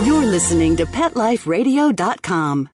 You're listening to PetLifeRadio.com.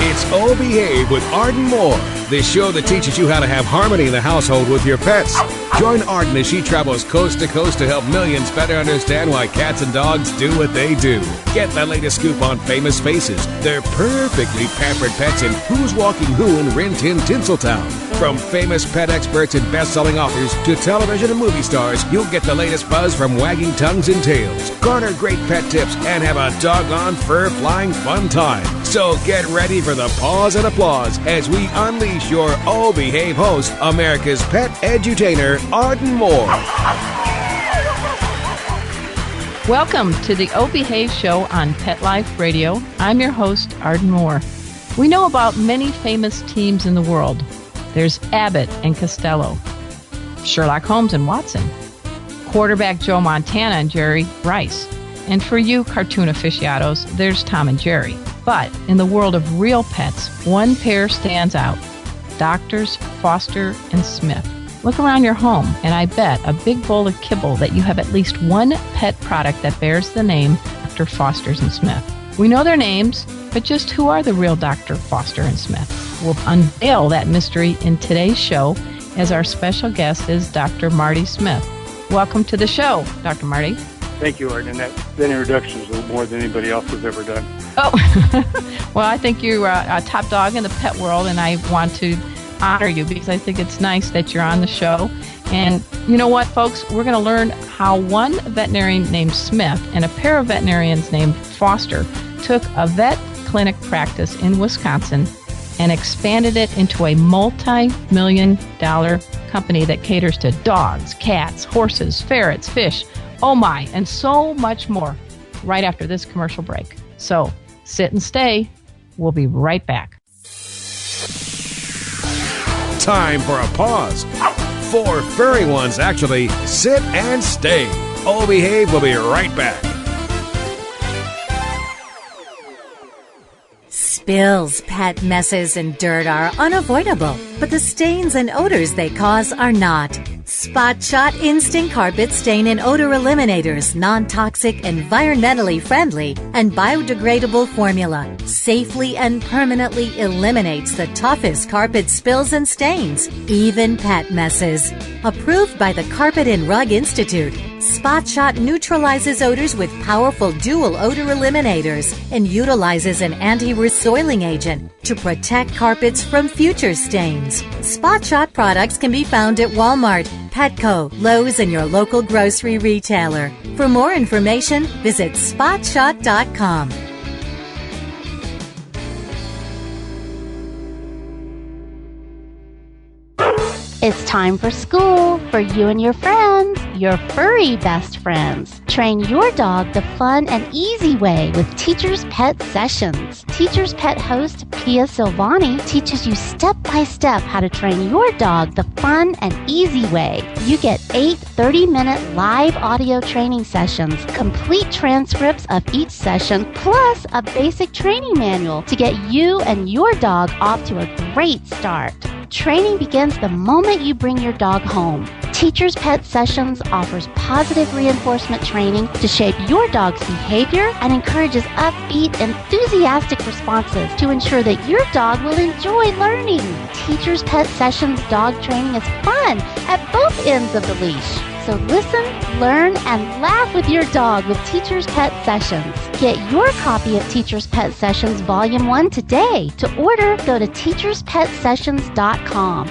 It's Oh Behave with Arden Moore, the show that teaches you how to have harmony in the household with your pets. Join Arden as she travels coast to coast to help millions better understand why cats and dogs do what they do. Get the latest scoop on famous faces, their perfectly pampered pets, and who's walking who in Rin Tin Tinseltown. From famous pet experts and best-selling authors to television and movie stars, you'll get the latest buzz from wagging tongues and tails. Garner great pet tips and have a doggone fur-flying fun time. So get ready for the pause and applause as we unleash your Oh Behave host, America's pet edutainer, Arden Moore. Welcome to the Oh Behave show on Pet Life Radio. I'm your host, Arden Moore. We know about many famous teams in the world. There's Abbott and Costello, Sherlock Holmes and Watson, quarterback Joe Montana and Jerry Rice. And for you cartoon aficionados, there's Tom and Jerry. But in the world of real pets, one pair stands out, Doctors Foster and Smith. Look around your home, and I bet a big bowl of kibble that you have at least one pet product that bears the name Dr. Foster and Smith. We know their names, but just who are the real Dr. Foster and Smith? We'll unveil that mystery in today's show as our special guest is Dr. Marty Smith. Welcome to the show, Dr. Marty. Thank you, Arden. That introduction is a little more than anybody else has ever done. Oh, well, I think you're a top dog in the pet world, and I want to honor you because I think it's nice that you're on the show. And you know what, folks? We're going to learn how one veterinarian named Smith and a pair of veterinarians named Foster took a vet clinic practice in Wisconsin and expanded it into a multi-million-dollar company that caters to dogs, cats, horses, ferrets, fish, oh my, and so much more right after this commercial break. So sit and stay. We'll be right back. Time for a pause. 4 furry ones, actually. Sit and stay. Oh Behave will be right back. Spills, pet messes, and dirt are unavoidable, but the stains and odors they cause are not. Spot Shot Instant Carpet Stain and Odor Eliminators, non-toxic, environmentally friendly, and biodegradable formula safely and permanently eliminates the toughest carpet spills and stains, even pet messes. Approved by the Carpet and Rug Institute, Spot Shot neutralizes odors with powerful dual odor eliminators and utilizes an anti-resoiling agent to protect carpets from future stains. Spot Shot products can be found at Walmart, Petco, Lowe's, and your local grocery retailer. For more information, visit spotshot.com. It's time for school for you and your friends, your furry best friends. Train your dog the fun and easy way with Teacher's Pet Sessions. Teacher's Pet host Pia Silvani teaches you step-by-step how to train your dog the fun and easy way. You get 8 30-minute live audio training sessions, complete transcripts of each session, plus a basic training manual to get you and your dog off to a great start. Training begins the moment you bring your dog home. Teacher's Pet Sessions offers positive reinforcement training to shape your dog's behavior and encourages upbeat, enthusiastic responses to ensure that your dog will enjoy learning. Teacher's Pet Sessions dog training is fun at both ends of the leash. So listen, learn, and laugh with your dog with Teacher's Pet Sessions. Get your copy of Teacher's Pet Sessions Volume 1 today. To order, go to teacherspetsessions.com.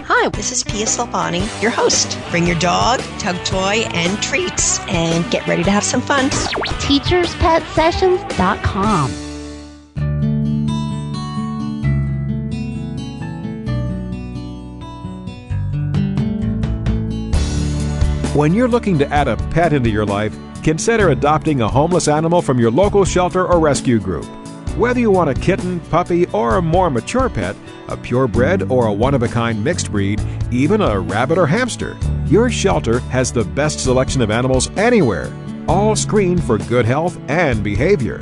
Hi, this is Pia Silvani, your host. Bring your dog, tug toy, and treats, and get ready to have some fun. teacherspetsessions.com. When you're looking to add a pet into your life, consider adopting a homeless animal from your local shelter or rescue group. Whether you want a kitten, puppy, or a more mature pet, a purebred or a one-of-a-kind mixed breed, even a rabbit or hamster, your shelter has the best selection of animals anywhere, all screened for good health and behavior.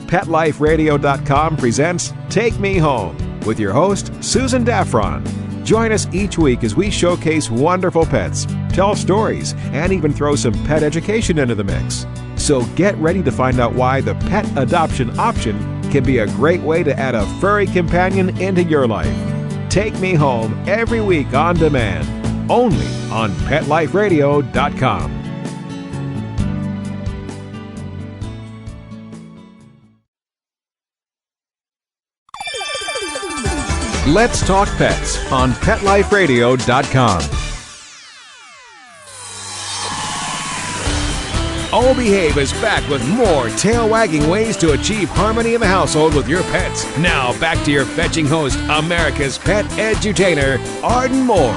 PetLifeRadio.com presents Take Me Home with your host, Susan Daffron. Join us each week as we showcase wonderful pets, tell stories, and even throw some pet education into the mix. So get ready to find out why the pet adoption option can be a great way to add a furry companion into your life. Take Me Home every week on demand, only on PetLifeRadio.com. Let's Talk Pets on PetLifeRadio.com. Oh Behave is back with more tail-wagging ways to achieve harmony in the household with your pets. Now back to your fetching host, America's pet edutainer, Arden Moore.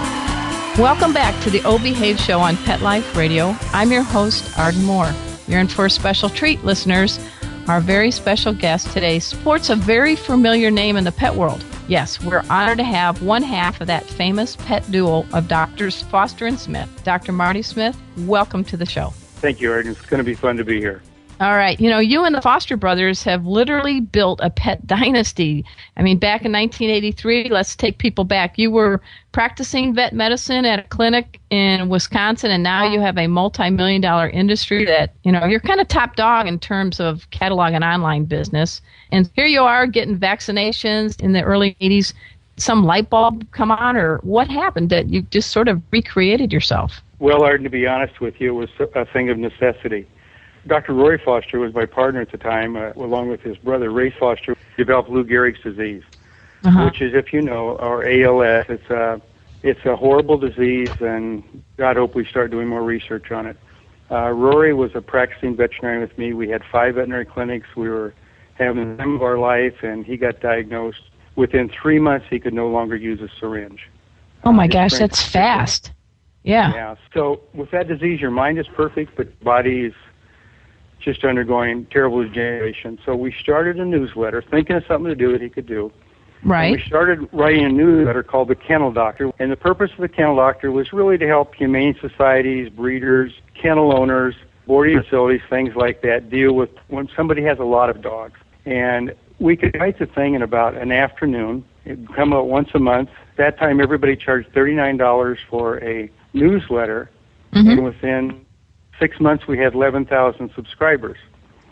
Welcome back to the Oh Behave Show on Pet Life Radio. I'm your host, Arden Moore. You're in for a special treat, listeners. Our very special guest today sports a very familiar name in the pet world. Yes, we're honored to have one half of that famous pet duo of Doctors Foster and Smith. Dr. Marty Smith, welcome to the show. Thank you, Arden. It's going to be fun to be here. All right. You know, you and the Foster brothers have literally built a pet dynasty. I mean, back in 1983, let's take people back. You were practicing vet medicine at a clinic in Wisconsin, and now you have a multi-million-dollar industry that, you know, you're kind of top dog in terms of catalog and online business. And here you are getting vaccinations in the early 80s. Some light bulb come on, or what happened that you just sort of recreated yourself? Well, Arden, to be honest with you, it was a thing of necessity. Dr. Roy Foster was my partner at the time, along with his brother, Ray Foster, developed Lou Gehrig's disease, which is, if you know, or ALS. It's a horrible disease, and God hope we start doing more research on it. Rory was a practicing veterinarian with me. We had 5 veterinary clinics. We were having the time of our life, and he got diagnosed. Within 3 months, he could no longer use a syringe. Oh, my gosh, that's fast. Yeah. Yeah. So with that disease, your mind is perfect, but your body is just undergoing terrible degeneration. So we started a newsletter, thinking of something to do that he could do. Right. And we started writing a newsletter called The Kennel Doctor. And the purpose of The Kennel Doctor was really to help humane societies, breeders, kennel owners, boarding facilities, things like that, deal with when somebody has a lot of dogs. And we could write the thing in about an afternoon. It would come out once a month. At that time, everybody charged $39 for a newsletter. And within 6 months, we had 11,000 subscribers.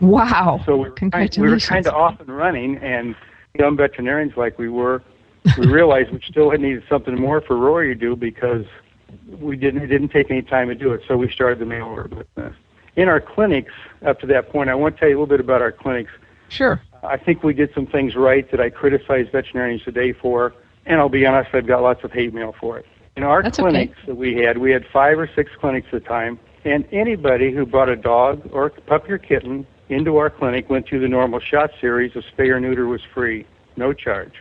Wow. So we were kind of off and running, and young veterinarians like we were, we realized we still had needed something more for Rory to do because it didn't take any time to do it. So we started the mail order business. In our clinics, up to that point, I want to tell you a little bit about our clinics. Sure. I think we did some things right that I criticize veterinarians today for, and I'll be honest, I've got lots of hate mail for it. In our clinics that we had 5 or 6 clinics at a time, and anybody who brought a dog or a puppy or kitten into our clinic went through the normal shot series of spay or neuter was free, no charge.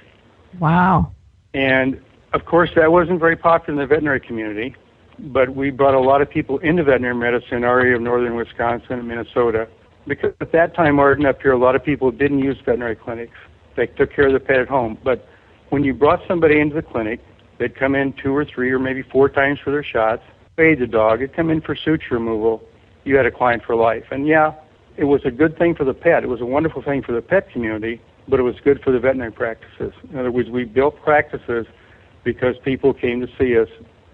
Wow. And, of course, that wasn't very popular in the veterinary community, but we brought a lot of people into veterinary medicine in our area of northern Wisconsin and Minnesota, because at that time, Arden, up here, a lot of people didn't use veterinary clinics. They took care of the pet at home. But when you brought somebody into the clinic, they'd come in 2 or 3 or maybe 4 times for their shots, spay the dog, they'd come in for suture removal. You had a client for life. And, yeah, it was a good thing for the pet. It was a wonderful thing for the pet community, but it was good for the veterinary practices. In other words, we built practices because people came to see us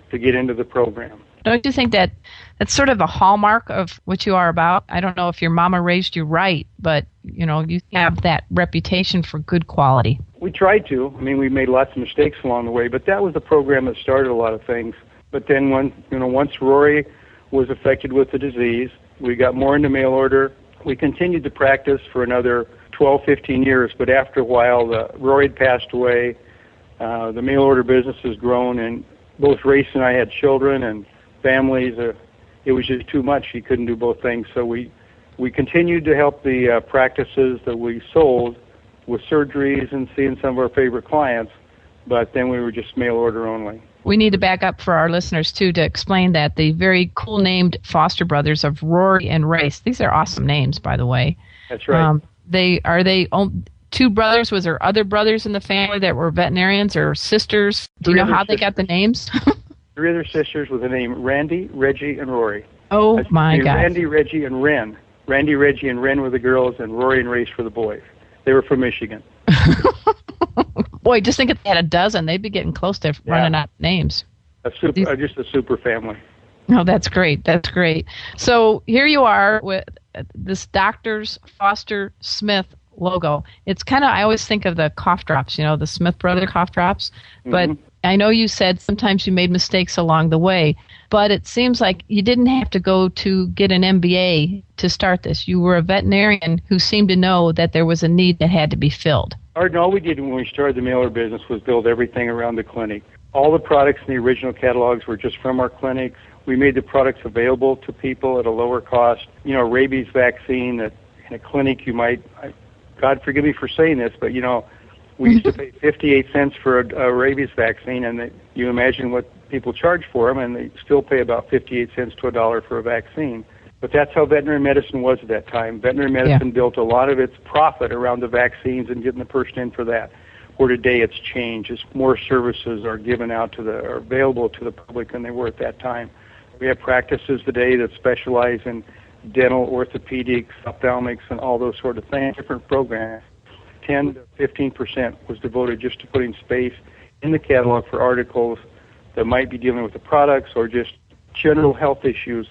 to get into the program. Don't you think that that's sort of a hallmark of what you are about? I don't know if your mama raised you right, but, you know, you have that reputation for good quality. We tried to. I mean, we made lots of mistakes along the way, but that was the program that started a lot of things. But then once Rory was affected with the disease, we got more into mail order. We continued to practice for another 12, 15 years, but after a while, Rory had passed away. The mail order business has grown, and both Race and I had children and families. It was just too much. He couldn't do both things. So we continued to help the practices that we sold with surgeries and seeing some of our favorite clients, but then we were just mail order only. We need to back up for our listeners, too, to explain that the very cool named Foster brothers of Rory and Race, these are awesome names, by the way. That's right. Are they 2 brothers? Was there other brothers in the family that were veterinarians or sisters? Do you know how they got the names? 3 other sisters with the name Randy, Reggie, and Rory. Oh, my God. Randy, Reggie, and Wren. Randy, Reggie, and Wren were the girls, and Rory and Race were the boys. They were from Michigan. Boy, just think if they had a dozen, they'd be getting close to running out of names. Just a super family. Oh, that's great. That's great. So here you are with this Doctors Foster Smith logo. It's kind of, I always think of the cough drops, the Smith brother cough drops. But I know you said sometimes you made mistakes along the way, but it seems like you didn't have to go to get an MBA to start this. You were a veterinarian who seemed to know that there was a need that had to be filled. All we did when we started the mailer business was build everything around the clinic. All the products in the original catalogs were just from our clinic. We made the products available to people at a lower cost. Rabies vaccine that in a clinic you might, God forgive me for saying this, but we used to pay 58 cents for a rabies vaccine, and you imagine what people charge for them, and they still pay about 58 cents to $1 for a vaccine. But that's how veterinary medicine was at that time. Veterinary medicine built a lot of its profit around the vaccines and getting the person in for that. Where today it's changed. It's more services are given out are available to the public than they were at that time. We have practices today that specialize in dental, orthopedics, ophthalmics, and all those sort of things, different programs. 10 to 15% was devoted just to putting space in the catalog for articles that might be dealing with the products or just general health issues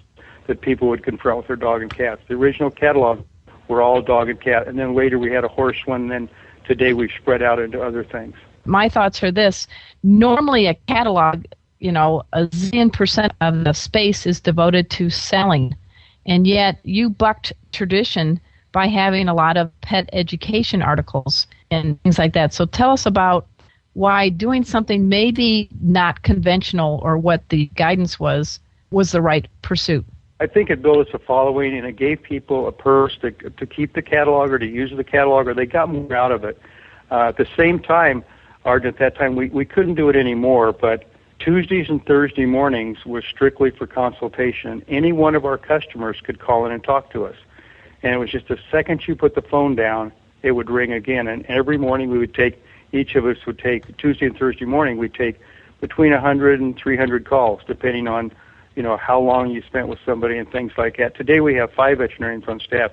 that people would confront with their dog and cats. The original catalog were all dog and cat, and then later we had a horse one, and then today we've spread out into other things. My thoughts are this. Normally a catalog, a zillion percent of the space is devoted to selling, and yet you bucked tradition by having a lot of pet education articles and things like that. So tell us about why doing something maybe not conventional or what the guidance was the right pursuit. I think it built us a following, and it gave people a purse to keep the catalog or to use the catalog, or they got more out of it. At the same time, Arden, at that time, we couldn't do it anymore, but Tuesdays and Thursday mornings was strictly for consultation. Any one of our customers could call in and talk to us. And it was just the second you put the phone down, it would ring again. And every morning each of us would take, Tuesday and Thursday morning, we'd take between 100 and 300 calls, depending on, how long you spent with somebody and things like that. Today we have 5 veterinarians on staff,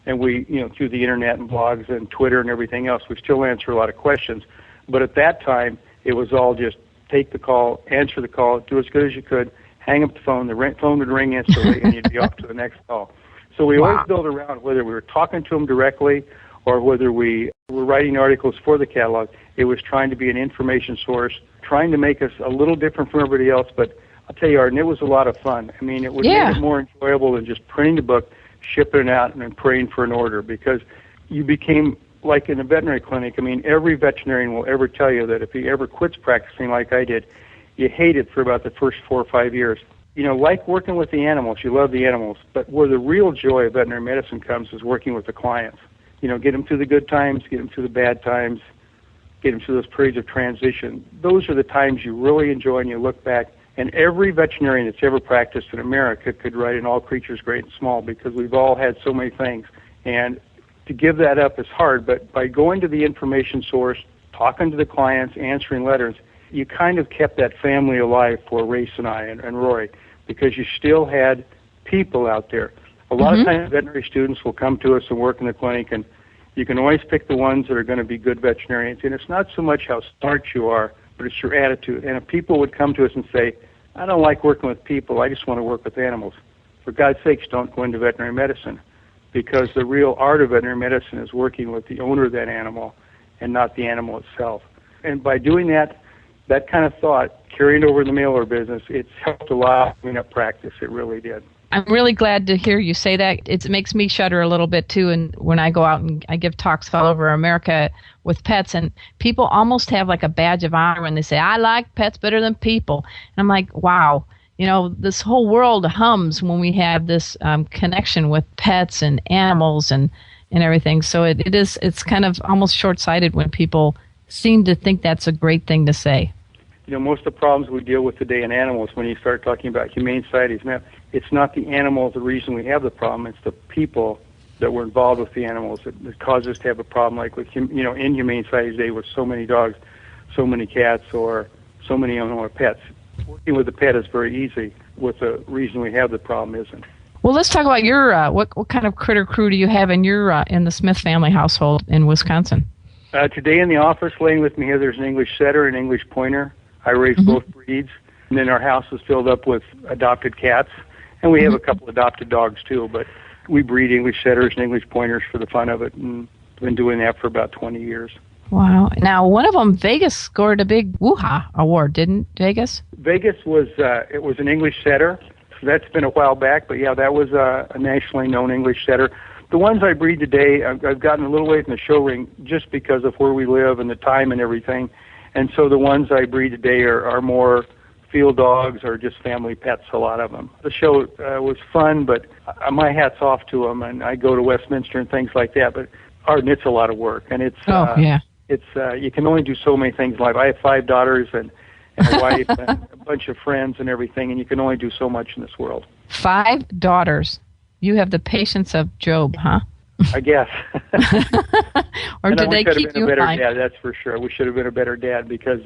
and we, through the internet and blogs and Twitter and everything else, we still answer a lot of questions. But at that time, it was all just take the call, answer the call, do as good as you could, hang up the phone would ring instantly, and you'd be off to the next call. So we always built around whether we were talking to them directly or whether we were writing articles for the catalog. It was trying to be an information source, trying to make us a little different from everybody else. But I'll tell you, Arden, it was a lot of fun. I mean, it would make it more enjoyable than just printing the book, shipping it out, and then praying for an order, because you became like in a veterinary clinic. I mean, every veterinarian will ever tell you that if he ever quits practicing like I did, you hate it for about the first 4 or 5 years. Like working with the animals, you love the animals, but where the real joy of veterinary medicine comes is working with the clients. Get them through the good times, get them through the bad times, get them through those periods of transition. Those are the times you really enjoy, and you look back. And every veterinarian that's ever practiced in America could write in All Creatures Great and Small, because we've all had so many things. And to give that up is hard, but by going to the information source, talking to the clients, answering letters, you kind of kept that family alive for Race and I and Roy, because you still had people out there. A lot of times veterinary students will come to us and work in the clinic, and you can always pick the ones that are going to be good veterinarians. And it's not so much how smart you are, but it's your attitude. And if people would come to us and say, I don't like working with people, I just want to work with animals, for God's sakes, don't go into veterinary medicine, because the real art of veterinary medicine is working with the owner of that animal and not the animal itself. And by doing that kind of thought, carrying over the mailer business, it's helped a lot clean up practice. It really did. I'm really glad to hear you say that. It makes me shudder a little bit, too, and when I go out and I give talks all over America with pets, and people almost have like a badge of honor when they say, I like pets better than people. And I'm like, wow, this whole world hums when we have this connection with pets and animals and everything. So it's kind of almost short-sighted when people seem to think that's a great thing to say. Most of the problems we deal with today in animals, when you start talking about humane societies, now, it's not the animal the reason we have the problem. It's the people that were involved with the animals that caused us to have a problem, like with, inhumane societies today with so many dogs, so many cats, or so many pets. Working with a pet is very easy. What the reason we have the problem isn't. Well, let's talk about your what kind of critter crew do you have in your in the Smith family household in Wisconsin? Today in the office, laying with me here, there's an English setter and an English pointer. I raise both breeds. And then our house is filled up with adopted cats, and we have a couple adopted dogs too, but we breed English setters and English pointers for the fun of it, and been doing that for about 20 years. Wow. Now, one of them, Vegas, scored a big Woo-Ha award, didn't Vegas? Vegas was it was an English setter. So that's been a while back, but yeah, that was a nationally known English setter. The ones I breed today, I've gotten a little away from the show ring just because of where we live and the time and everything. And so the ones I breed today are more field dogs or just family pets, a lot of them. The show was fun, but my hat's off to them, and I go to Westminster and things like that. But Arden, it's a lot of work, and it's you can only do so many things in life. I have 5 daughters and a wife and a bunch of friends and everything, and you can only do so much in this world. 5 daughters. You have the patience of Job, huh? I guess. Or did they keep you in line? Dad, that's for sure. We should have been a better dad because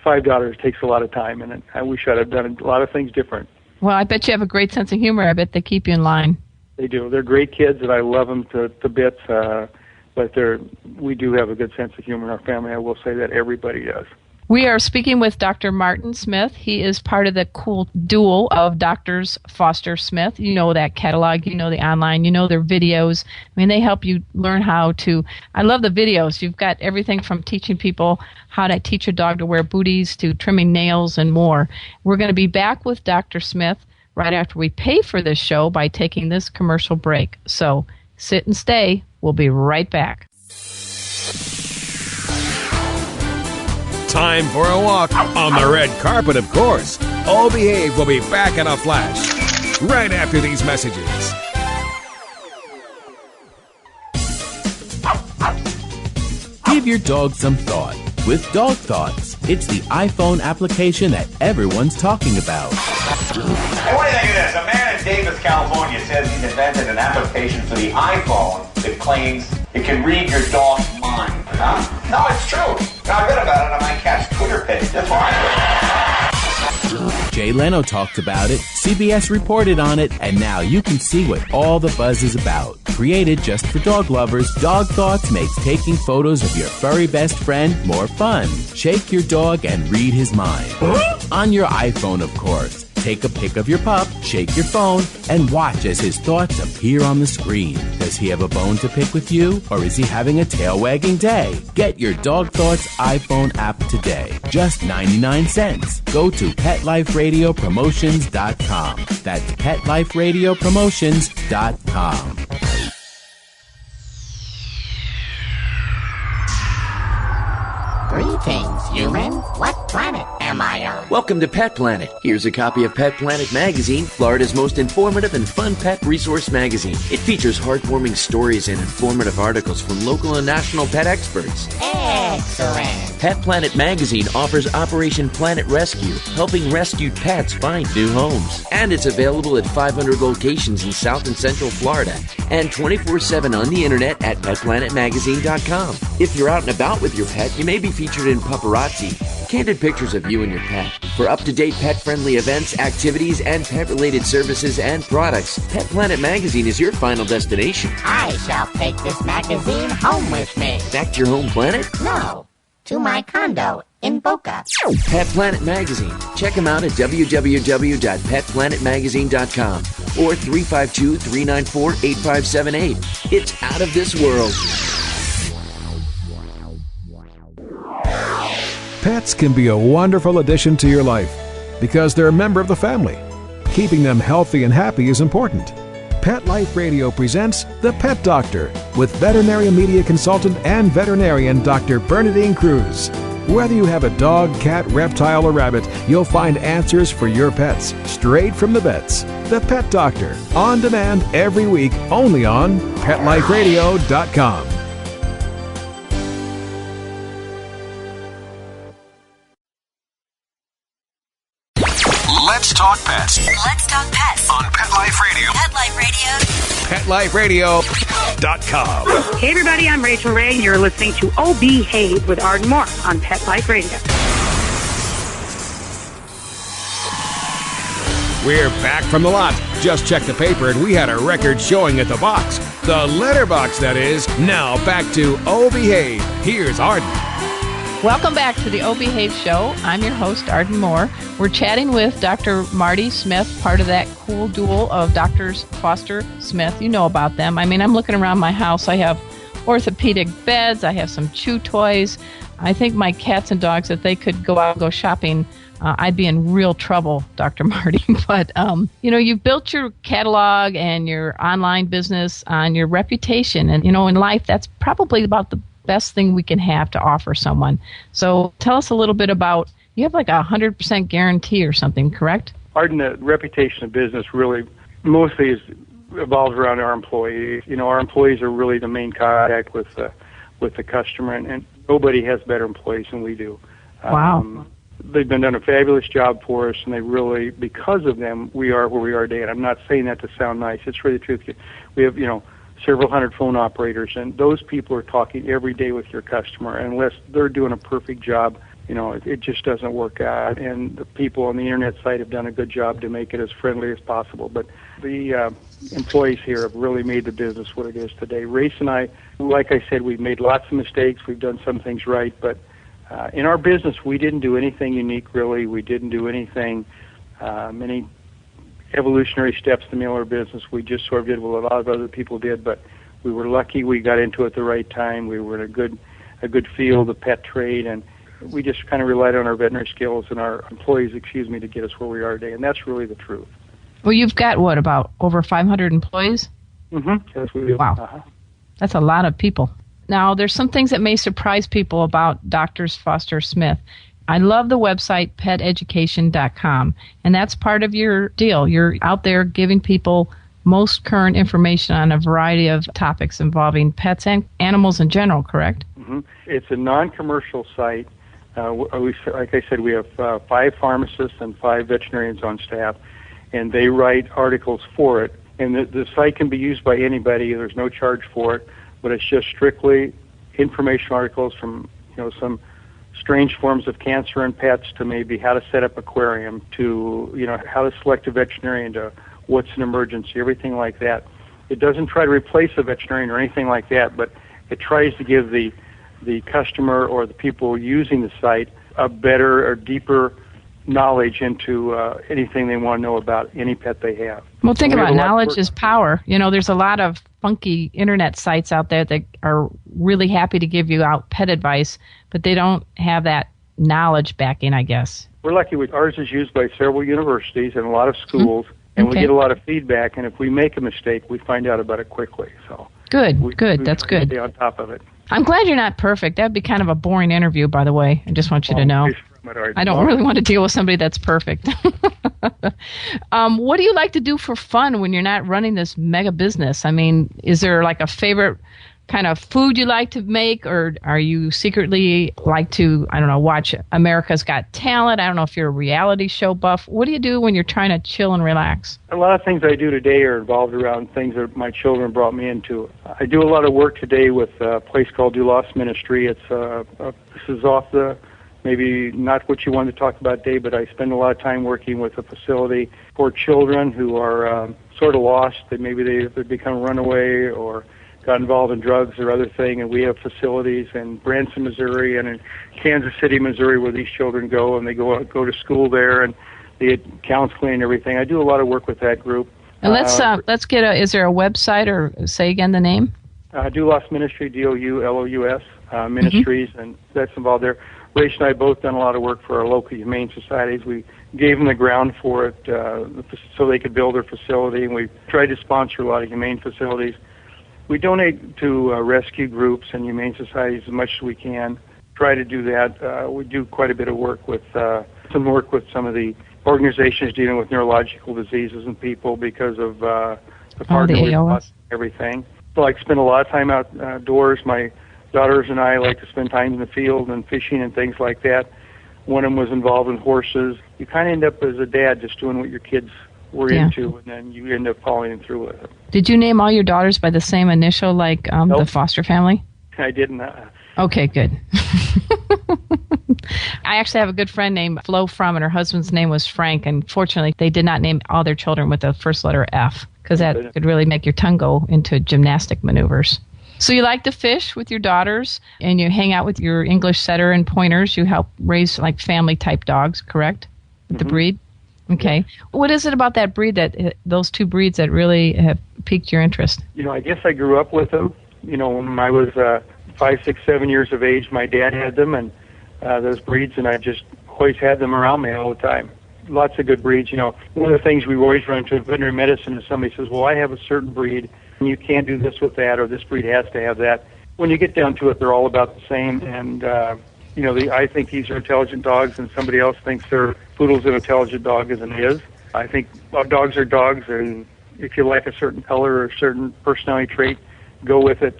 5 daughters takes a lot of time, and I wish I'd have done a lot of things different. Well, I bet you have a great sense of humor. I bet they keep you in line. They do. They're great kids, and I love them to bits. But we do have a good sense of humor in our family. I will say that everybody does. We are speaking with Dr. Martin Smith. He is part of the cool duel of Doctors Foster Smith. You know that catalog. You know the online. You know their videos. I mean, they help you learn how to. I love the videos. You've got everything from teaching people how to teach a dog to wear booties to trimming nails and more. We're going to be back with Dr. Smith right after we pay for this show by taking this commercial break. So sit and stay. We'll be right back. Time for a walk on the red carpet, of course. All Behave will be back in a flash right after these messages. Give your dog some thought with Dog Thoughts. It's the iPhone application that everyone's talking about. Hey, what do you think of this? A man in Davis, California says he's invented an application for the iPhone that claims it can read your dog's mind. Huh? No, it's true. I read about it on my cat's Twitter page. That's why. Jay Leno talked about it, CBS reported on it, and now you can see what all the buzz is about. Created just for dog lovers, Dog Thoughts makes taking photos of your furry best friend more fun. Shake your dog and read his mind. On your iPhone, of course. Take a pic of your pup, shake your phone, and watch as his thoughts appear on the screen. Does he have a bone to pick with you, or is he having a tail-wagging day? Get your Dog Thoughts iPhone app today. Just 99 cents. Go to PetLifeRadioPromotions.com. That's PetLifeRadioPromotions.com. Greetings, human. What planet am I on? Welcome to Pet Planet. Here's a copy of Pet Planet Magazine, Florida's most informative and fun pet resource magazine. It features heartwarming stories and informative articles from local and national pet experts. Excellent. Pet Planet Magazine offers Operation Planet Rescue, helping rescued pets find new homes. And it's available at 500 locations in South and Central Florida and 24/7 on the internet at PetPlanetMagazine.com. If you're out and about with your pet, you may be featured in Paparazzi, candid pictures of you and your pet. For up-to-date pet-friendly events, activities, and pet-related services and products, Pet Planet Magazine is your final destination. I shall take this magazine home with me. Back to your home planet? No, to my condo in Boca. Pet Planet Magazine. Check them out at www.petplanetmagazine.com or 352-394-8578. It's out of this world. Pets can be a wonderful addition to your life because they're a member of the family. Keeping them healthy and happy is important. Pet Life Radio presents The Pet Doctor with veterinary media consultant and veterinarian Dr. Bernadine Cruz. Whether you have a dog, cat, reptile, or rabbit, you'll find answers for your pets straight from the vets. The Pet Doctor, on demand every week, only on PetLifeRadio.com. Let's talk pets. Let's talk pets On Pet Life Radio. Pet Life Radio. PetLifeRadio.com. Hey everybody, I'm Rachel Ray. You're listening to Oh Behave with Arden Moore on Pet Life Radio. We're back from the lot. Just checked the paper and we had a record showing at the box. The letterbox, that is. Now back to Oh Behave. Here's Arden. Welcome back to the O Behave Show. I'm your host, Arden Moore. We're chatting with Dr. Marty Smith, part of that cool duel of Drs. Foster Smith. You know about them. I mean, I'm looking around my house. I have orthopedic beds. I have some chew toys. I think my cats and dogs, if they could go out and go shopping, I'd be in real trouble, Dr. Marty. But, you've built your catalog and your online business on your reputation. And, in life, that's probably about the best thing we can have to offer someone. So tell us a little bit about, you have like a 100% guarantee or something, correct? Arden, the reputation of business really mostly evolves around our employees. Our employees are really the main contact with the customer, and nobody has better employees than we do. Wow. They've been done a fabulous job for us, and they really, because of them, we are where we are today. And I'm not saying that to sound nice. It's really the truth. We have, several hundred phone operators, and those people are talking every day with your customer. And unless they're doing a perfect job, it just doesn't work out. And the people on the internet site have done a good job to make it as friendly as possible. But the employees here have really made the business what it is today. Race and I, like I said, we've made lots of mistakes. We've done some things right, but in our business, we didn't do anything unique, really. We didn't do anything, any evolutionary steps to mail our business. We just sort of did what a lot of other people did, but we were lucky we got into it at the right time. We were in a good field, the pet trade, and we just kind of relied on our veterinary skills and our employees, to get us where we are today, and that's really the truth. Well, you've got, about over 500 employees? Mm-hmm. Yes, we do. Wow. Uh-huh. That's a lot of people. Now, there's some things that may surprise people about Drs. Foster Smith. I love the website peteducation.com, and that's part of your deal. You're out there giving people most current information on a variety of topics involving pets and animals in general, correct? Mm-hmm. It's a non-commercial site. Like I said, we have 5 pharmacists and 5 veterinarians on staff, and they write articles for it. And the site can be used by anybody. There's no charge for it, but it's just strictly information articles from, some strange forms of cancer in pets to maybe how to set up aquarium to, how to select a veterinarian to what's an emergency, everything like that. It doesn't try to replace a veterinarian or anything like that, but it tries to give the customer or the people using the site a better or deeper knowledge into anything they want to know about any pet they have. Well, think about knowledge is power. There's a lot of funky internet sites out there that are really happy to give you out pet advice, but they don't have that knowledge backing, I guess. We're lucky. Ours is used by several universities and a lot of schools, and we get a lot of feedback, and if we make a mistake, we find out about it quickly. So Good. That's good. Stay on top of it. I'm glad you're not perfect. That'd be kind of a boring interview, by the way. I just want you to know. I don't really want to deal with somebody that's perfect. What do you like to do for fun when you're not running this mega business? I mean, is there like a favorite kind of food you like to make, or are you secretly like to, watch America's Got Talent? I don't know if you're a reality show buff. What do you do when you're trying to chill and relax? A lot of things I do today are involved around things that my children brought me into. I do a lot of work today with a place called Do Lost Ministry. It's this is off the, maybe not what you wanted to talk about today, but I spend a lot of time working with a facility for children who are sort of lost. Maybe they've become runaway or got involved in drugs or other thing, and we have facilities in Branson, Missouri, and in Kansas City, Missouri, where these children go, and they go to school there, and they get counseling and everything. I do a lot of work with that group. And let's get is there a website, or say again the name? Do Lost Ministry, DOULOUS Ministries, and that's involved there. Race and I both done a lot of work for our local humane societies. We gave them the ground for it so they could build their facility, and we tried to sponsor a lot of humane facilities. We donate to rescue groups and humane societies as much as we can. Try to do that. We do quite a bit of work with some of the organizations dealing with neurological diseases in people because of the partner we've lost and everything. So I spend a lot of time outdoors. My daughters and I like to spend time in the field and fishing and things like that. One of them was involved in horses. You kind of end up as a dad just doing what your kids were into, and then you end up following through with it. Did you name all your daughters by the same initial, like Nope. the Foster family? I didn't. Okay, good. I actually have a good friend named Flo Frum, and her husband's name was Frank, and fortunately they did not name all their children with the first letter F, because that could really make your tongue go into gymnastic maneuvers. So you like to fish with your daughters, and you hang out with your English setter and pointers. You help raise like family-type dogs, correct? With the breed? Okay. Yeah. What is it about that breed, those two breeds, that really have piqued your interest? I guess I grew up with them. When I was 5, 6, 7 years of age, my dad had them, and those breeds, and I just always had them around me all the time. Lots of good breeds. One of the things we always run into in veterinary medicine is somebody says, well, I have a certain breed, and you can't do this with that, or this breed has to have that. When you get down to it, they're all about the same, and I think these are intelligent dogs, and somebody else thinks their poodle's an intelligent dog as it is. I think dogs are dogs, and if you like a certain color or a certain personality trait, go with it.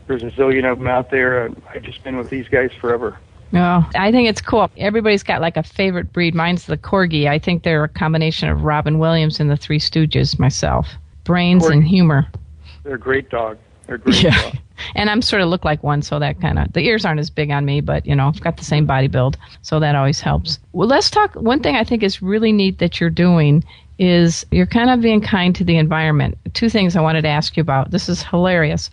There's a zillion of them out there, and I've just been with these guys forever. No, I think it's cool. Everybody's got like a favorite breed. Mine's the Corgi. I think they're a combination of Robin Williams and the Three Stooges myself. Brains and humor. They're a great dog. They're a great dog. And I'm sort of look like one, so that the ears aren't as big on me, but, I've got the same body build, so that always helps. Well, let's talk. One thing I think is really neat that you're doing is you're kind of being kind to the environment. Two things I wanted to ask you about. This is hilarious.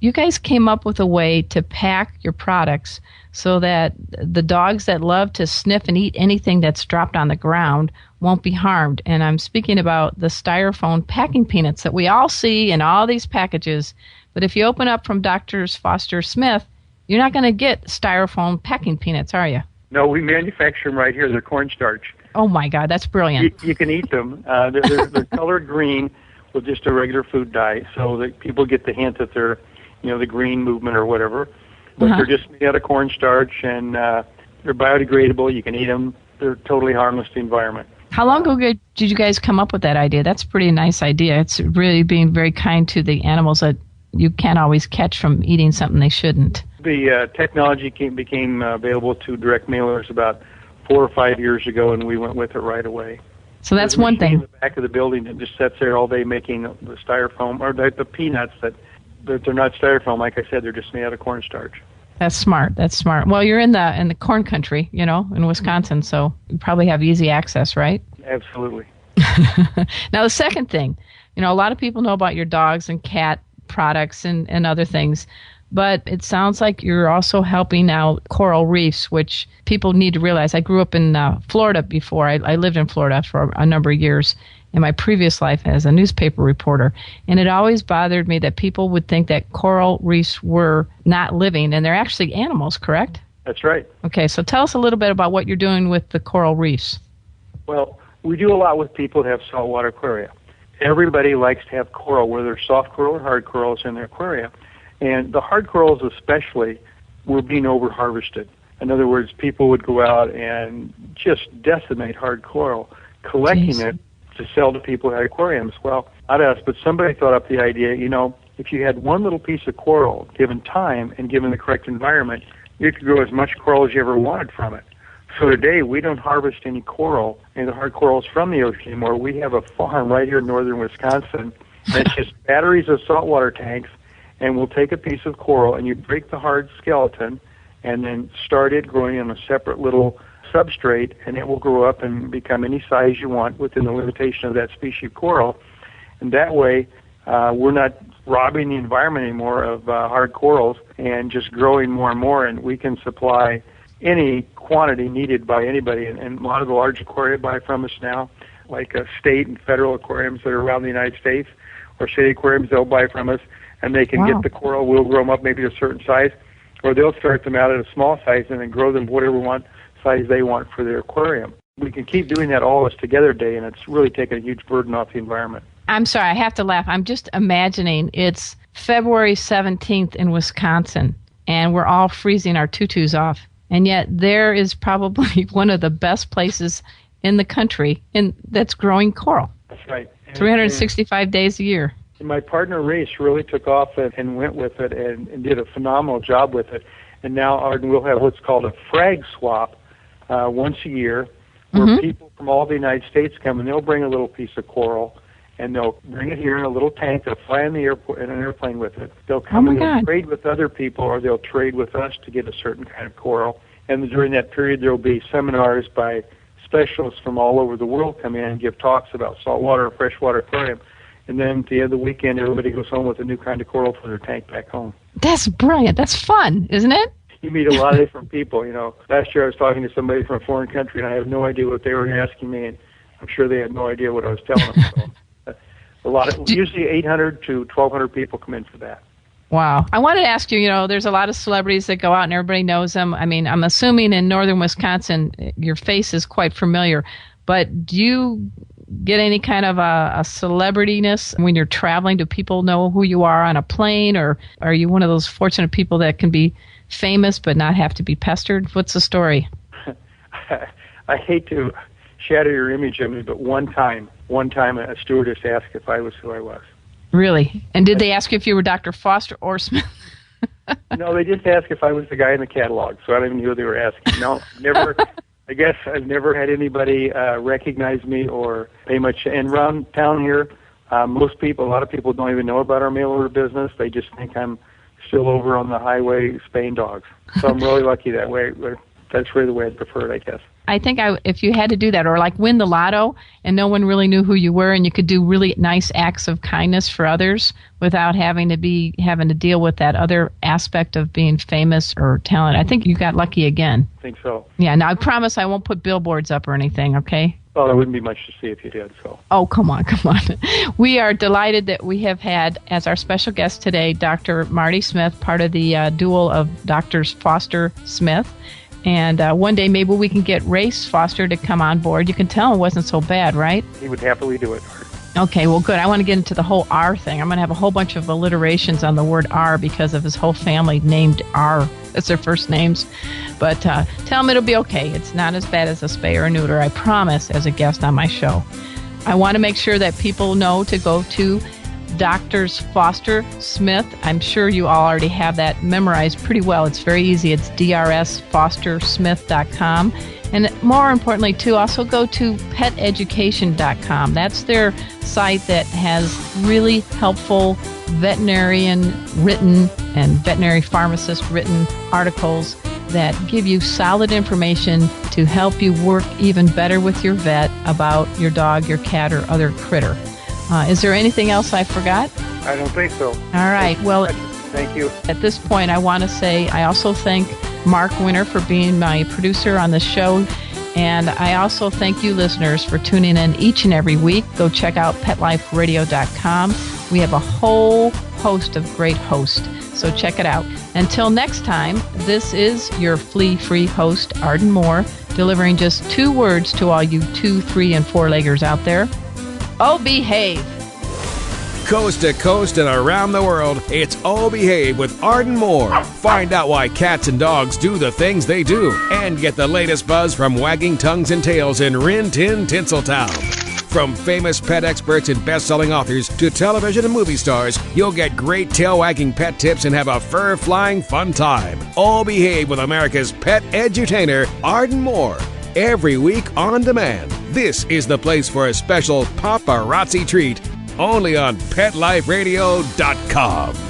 You guys came up with a way to pack your products so that the dogs that love to sniff and eat anything that's dropped on the ground won't be harmed. And I'm speaking about the styrofoam packing peanuts that we all see in all these packages. But if you open up from Dr. Foster Smith, you're not going to get styrofoam packing peanuts, are you? No, we manufacture them right here. They're cornstarch. Oh, my God, that's brilliant. You can eat them. They're colored green with just a regular food dye, so that people get the hint that they're, the green movement or whatever. But they're just made out of cornstarch, and they're biodegradable. You can eat them. They're totally harmless to the environment. How long ago did you guys come up with that idea? That's a pretty nice idea. It's really being very kind to the animals that you can't always catch from eating something they shouldn't. The technology became available to direct mailers about 4 or 5 years ago, and we went with it right away. So that's one thing. In the back of the building that just sits there all day making the styrofoam, or the peanuts that they're not styrofoam. Like I said, they're just made out of cornstarch. That's smart. That's smart. Well, you're in the corn country, in Wisconsin, so you probably have easy access, right? Absolutely. Now, the second thing, a lot of people know about your dogs and cat products and other things, but it sounds like you're also helping out coral reefs, which people need to realize. I grew up in Florida before. I lived in Florida for a number of years in my previous life as a newspaper reporter, and it always bothered me that people would think that coral reefs were not living, and they're actually animals, correct? That's right. Okay, so tell us a little bit about what you're doing with the coral reefs. Well, we do a lot with people that have saltwater aquaria. Everybody likes to have coral, whether soft coral or hard corals in their aquaria. And the hard corals especially were being over-harvested. In other words, people would go out and just decimate hard coral, collecting it to sell to people who had aquariums. Well, not us, but somebody thought up the idea, if you had one little piece of coral, given time and given the correct environment, you could grow as much coral as you ever wanted from it. So today, we don't harvest any coral, any of the hard corals from the ocean anymore. We have a farm right here in northern Wisconsin, and it's just batteries of saltwater tanks, and we'll take a piece of coral, and you break the hard skeleton, and then start it growing on a separate little substrate, and it will grow up and become any size you want within the limitation of that species of coral. And that way, we're not robbing the environment anymore of hard corals and just growing more and more, and we can supply any quantity needed by anybody. And a lot of the large aquaria buy from us now, like state and federal aquariums that are around the United States, or city aquariums, they'll buy from us, and they can get the coral. We'll grow them up maybe to a certain size, or they'll start them out at a small size and then grow them whatever size they want for their aquarium. We can keep doing that all of us together today, and it's really taken a huge burden off the environment. I'm sorry, I have to laugh. I'm just imagining it's February 17th in Wisconsin, and we're all freezing our tutus off. And yet there is probably one of the best places in the country that's growing coral. That's right. 365 days a year. And my partner, Reese, really took off and went with it and did a phenomenal job with it. And now Arden will have what's called a frag swap once a year, where people from all the United States come, and they'll bring a little piece of coral, and they'll bring it here in a little tank. They'll fly in the airport in an airplane with it. They'll come and they'll trade with other people, or they'll trade with us to get a certain kind of coral. And during that period, there will be seminars by specialists from all over the world come in and give talks about saltwater or freshwater aquarium. And then at the end of the weekend, everybody goes home with a new kind of coral for their tank back home. That's brilliant. That's fun, isn't it? You meet a lot of different people. Last year I was talking to somebody from a foreign country, and I have no idea what they were asking me, and I'm sure they had no idea what I was telling them. So, usually 800 to 1,200 people come in for that. Wow. I wanted to ask you, there's a lot of celebrities that go out and everybody knows them. I mean, I'm assuming in northern Wisconsin, your face is quite familiar, but do you get any kind of a celebrityness when you're traveling? Do people know who you are on a plane, or are you one of those fortunate people that can be famous but not have to be pestered? What's the story? I hate to shatter your image of me, but one time a stewardess asked if I was who I was. Really? And did they ask you if you were Dr. Foster or Smith? No, they just asked if I was the guy in the catalog, so I don't even know who they were asking. No, never. I guess I've never had anybody recognize me or pay much. And around town here, a lot of people don't even know about our mail order business. They just think I'm still over on the highway spaying dogs. So I'm really lucky that way. That's really the way I'd prefer it, I guess. I think if you had to do that, or like win the lotto and no one really knew who you were, and you could do really nice acts of kindness for others without having to deal with that other aspect of being famous or talent, I think you got lucky again. I think so. Yeah, now I promise I won't put billboards up or anything, okay? Well, there wouldn't be much to see if you did, so. Oh, come on. We are delighted that we have had, as our special guest today, Dr. Marty Smith, part of the duel of Drs. Foster Smith. And one day maybe we can get Race Foster to come on board. You can tell it wasn't so bad, right? He would happily do it. Okay, well, good. I want to get into the whole R thing. I'm going to have a whole bunch of alliterations on the word R because of his whole family named R. That's their first names. But tell him it'll be okay. It's not as bad as a spay or a neuter, I promise, as a guest on my show. I want to make sure that people know to go to Drs. Foster Smith. I'm sure you all already have that memorized pretty well. It's very easy. It's drsfostersmith.com. And more importantly, too, also go to peteducation.com. That's their site that has really helpful veterinarian-written and veterinary pharmacist-written articles that give you solid information to help you work even better with your vet about your dog, your cat, or other critter. Is there anything else I forgot? I don't think so. All right. Well, thank you. At this point, I want to say I also thank Mark Winter for being my producer on the show. And I also thank you listeners for tuning in each and every week. Go check out PetLifeRadio.com. We have a whole host of great hosts, so check it out. Until next time, this is your flea-free host, Arden Moore, delivering just 2 words to all you 2, 3, and 4-leggers out there. Oh, behave. Coast to coast and around the world, it's Oh Behave with Arden Moore. Find out why cats and dogs do the things they do, and get the latest buzz from wagging tongues and tails in Rin Tin Tinseltown. From famous pet experts and best-selling authors to television and movie stars, you'll get great tail-wagging pet tips and have a fur-flying fun time. Oh Behave with America's pet edutainer, Arden Moore. Every week on demand. This is the place for a special paparazzi treat, only on PetLifeRadio.com.